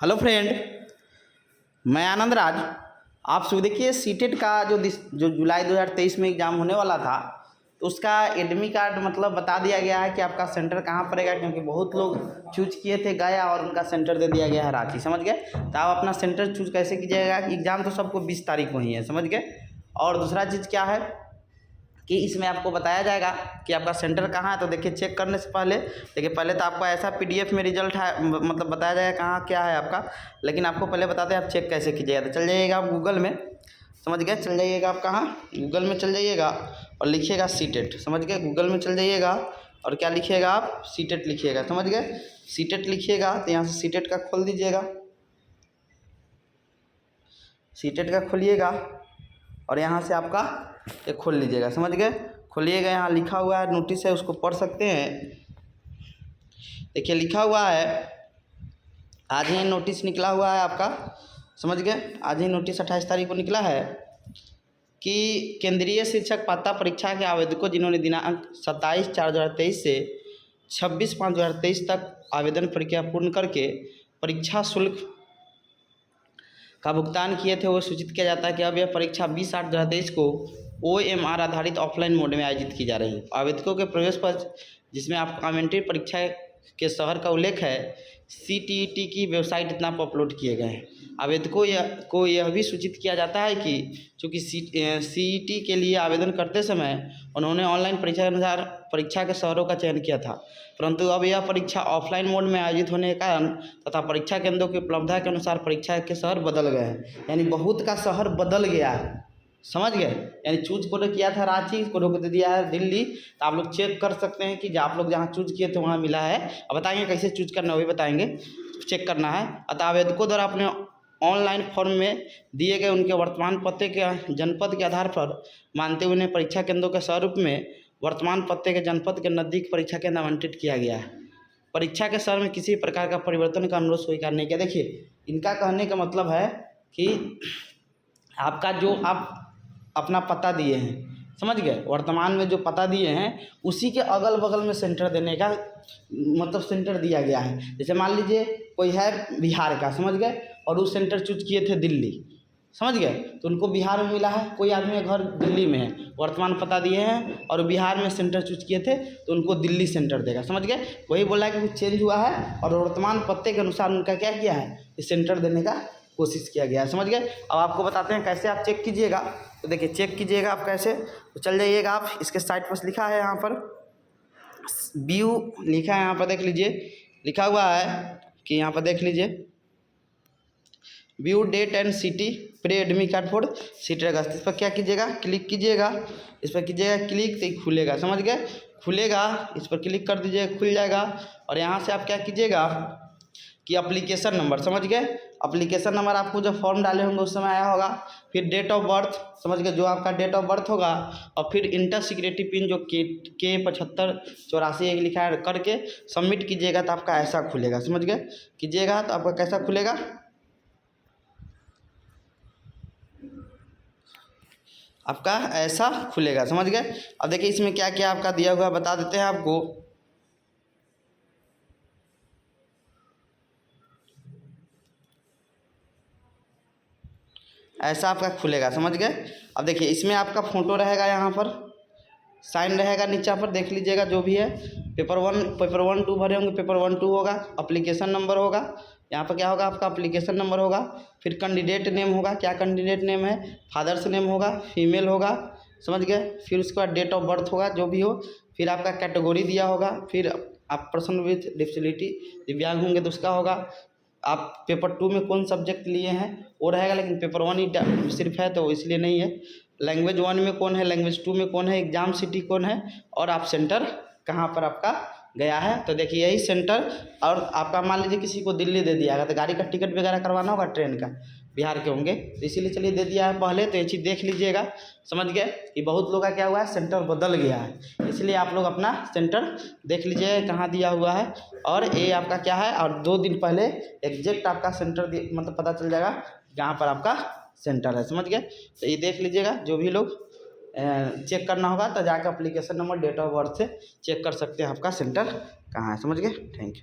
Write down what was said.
Hello friend, मैं आनंद राज। आप सब देखिए सीटेट का जो जुलाई 2023 में एग्ज़ाम होने वाला था, तो उसका एडमिट कार्ड मतलब बता दिया गया है कि आपका सेंटर कहाँ पड़ेगा, क्योंकि बहुत लोग चूज किए थे गया और उनका सेंटर दे दिया गया है रांची। समझ गए? तो आप अपना सेंटर चूज कैसे कीजिएगा? एग्ज़ाम तो सबको 20 तारीख को ही है, समझ गए? और दूसरा चीज़ क्या है कि इसमें आपको बताया जाएगा कि आपका सेंटर कहाँ है। तो देखिए, चेक करने से पहले देखिए, पहले तो आपको ऐसा पीडीएफ में रिजल्ट है, मतलब बताया जाएगा कहाँ क्या है आपका, लेकिन आपको पहले बताते हैं आप चेक कैसे कीजिएगा। तो चल जाइएगा आप गूगल में, समझ गए? चल जाइएगा आप कहाँ, गूगल में चल जाइएगा और लिखिएगा सीटेट। समझ गए? गूगल में चल जाइएगा और क्या लिखिएगा आप, सीटेट लिखिएगा। समझ गए? सीटेट लिखिएगा तो यहाँ से सीटेट का खोल दीजिएगा, सीटेट का खोलिएगा और यहाँ से आपका ये खोल लीजिएगा। समझ गए? खोलिएगा, यहाँ लिखा हुआ है, नोटिस है, उसको पढ़ सकते हैं। देखिए लिखा हुआ है, आज ही नोटिस निकला हुआ है आपका। समझ गए? आज ही नोटिस 28 तारीख को निकला है कि केंद्रीय शिक्षक पात्रता परीक्षा के आवेदकों जिन्होंने दिनांक 27/4/2023 से 26/5/2023 तक आवेदन प्रक्रिया पूर्ण करके परीक्षा शुल्क का भुगतान किए थे, वो सूचित किया जाता है कि अब यह परीक्षा 20/8/2023 को OMR आधारित ऑफलाइन मोड में आयोजित की जा रही है। आवेदकों के प्रवेश पत्र जिसमें आप कमेंट्री परीक्षा के शहर का उल्लेख है, CTET की वेबसाइट इतना पर अपलोड किए गए हैं। आवेदकों को यह भी सूचित किया जाता है कि चूँकि CET के लिए आवेदन करते समय उन्होंने ऑनलाइन परीक्षा के अनुसार परीक्षा के शहरों का चयन किया था, परंतु अब यह परीक्षा ऑफलाइन मोड में आयोजित होने के कारण तथा परीक्षा केंद्रों की उपलब्धता के अनुसार परीक्षा के शहर बदल गए हैं। यानी बहुत का शहर बदल गया है। समझ गए? यानी चूज को किया था रांची, को दे दिया है दिल्ली। तो आप लोग चेक कर सकते हैं कि आप लोग जहाँ चूज किए थे वहाँ मिला है। अब बताएंगे कैसे चूज करना है, वही बताएंगे। चेक करना है। अतः आवेदकों द्वारा अपने ऑनलाइन फॉर्म में दिए गए उनके वर्तमान पते के जनपद के आधार पर मानते हुए उन्हें परीक्षा केंद्रों के स्वरूप में वर्तमान पते के जनपद के नज़दीक परीक्षा केंद्र आवंटित किया गया है। परीक्षा के शहर में किसी प्रकार का परिवर्तन का अनुरोध स्वीकार नहीं किया। देखिए, इनका कहने का मतलब है कि आपका जो आप अपना पता दिए हैं, समझ गए, वर्तमान में जो पता दिए हैं उसी के अगल बगल में सेंटर देने का मतलब सेंटर दिया गया है। जैसे मान लीजिए कोई है बिहार का, समझ गए, और उस सेंटर चूज किए थे दिल्ली, समझ गए, तो उनको बिहार में मिला है। कोई आदमी घर दिल्ली में है, वर्तमान पता दिए हैं और बिहार में सेंटर चूज किए थे, तो उनको दिल्ली सेंटर देगा। समझ गए? वही बोला है कि कुछ चेंज हुआ है और वर्तमान पते के अनुसार उनका क्या किया है, इस सेंटर देने का कोशिश किया गया है। समझ गए? अब आपको बताते हैं कैसे आप चेक कीजिएगा। तो देखिए, चेक कीजिएगा आप कैसे, तो चल जाइएगा आप, इसके साइट पर लिखा है, यहाँ पर व्यू लिखा है, यहाँ पर देख लीजिए, लिखा हुआ है कि यहाँ पर देख लीजिए, view date and city pre admit card for CTET August. इस पर क्या कीजिएगा, क्लिक कीजिएगा, इस पर कीजिएगा क्लिक, तो ये खुलेगा। समझ गए? खुलेगा, इस पर क्लिक कर दीजिए, खुल जाएगा। और यहाँ से आप क्या कीजिएगा कि एप्लीकेशन नंबर, समझ गए, एप्लीकेशन नंबर आपको जो फॉर्म डाले होंगे उस समय आया होगा, फिर डेट ऑफ बर्थ, समझ गए, जो आपका डेट ऑफ बर्थ होगा, और फिर इंटर सिक्योरिटी पिन जो के 7584 लिखा है करके सबमिट कीजिएगा, तो आपका ऐसा खुलेगा। समझ गए? कीजिएगा तो आपका कैसा खुलेगा, आपका ऐसा खुलेगा। समझ गए? अब देखिए इसमें क्या क्या आपका दिया हुआ बता देते हैं आपको। ऐसा आपका खुलेगा। समझ गए? अब देखिए इसमें आपका फ़ोटो रहेगा, यहाँ पर साइन रहेगा, नीचे पर देख लीजिएगा जो भी है। पेपर 1 2 भरे होंगे, पेपर 1 2 होगा, एप्लीकेशन नंबर होगा, यहाँ पर क्या होगा आपका एप्लीकेशन नंबर होगा, फिर कैंडिडेट नेम होगा, क्या कैंडिडेट नेम है, फादर्स नेम होगा, फीमेल होगा, समझ गए, फिर उसके बाद डेट ऑफ बर्थ होगा जो भी हो, फिर आपका कैटेगरी दिया होगा, फिर आप पर्सन विथ डिसेबिलिटी दिव्यांग होंगे तो उसका होगा, आप पेपर 2 में कौन सब्जेक्ट लिए हैं वो रहेगा, लेकिन पेपर 1 ही सिर्फ है तो इसलिए नहीं है। लैंग्वेज 1 में कौन है, लैंग्वेज 2 में कौन है, एग्ज़ाम सिटी कौन है, और आप सेंटर कहाँ पर आपका गया है। तो देखिए यही सेंटर, और आपका मान लीजिए किसी को दिल्ली दे दिया है तो गाड़ी का टिकट वगैरह करवाना होगा, ट्रेन का, बिहार के होंगे तो इसीलिए चलिए दे दिया है पहले, तो ये चीज़ देख लीजिएगा। समझ गए कि बहुत लोग का क्या हुआ है, सेंटर बदल गया है, इसलिए आप लोग अपना सेंटर देख लीजिए कहाँ दिया हुआ है, और ये आपका क्या है, और 2 दिन पहले एग्जैक्ट आपका सेंटर मतलब पता चल जाएगा जहाँ पर आपका सेंटर है। समझ गए? तो ये देख लीजिएगा, जो भी लोग चेक करना होगा तो जाकर application number date of birth से चेक कर सकते हैं आपका सेंटर कहाँ है। समझ गए? Thank you.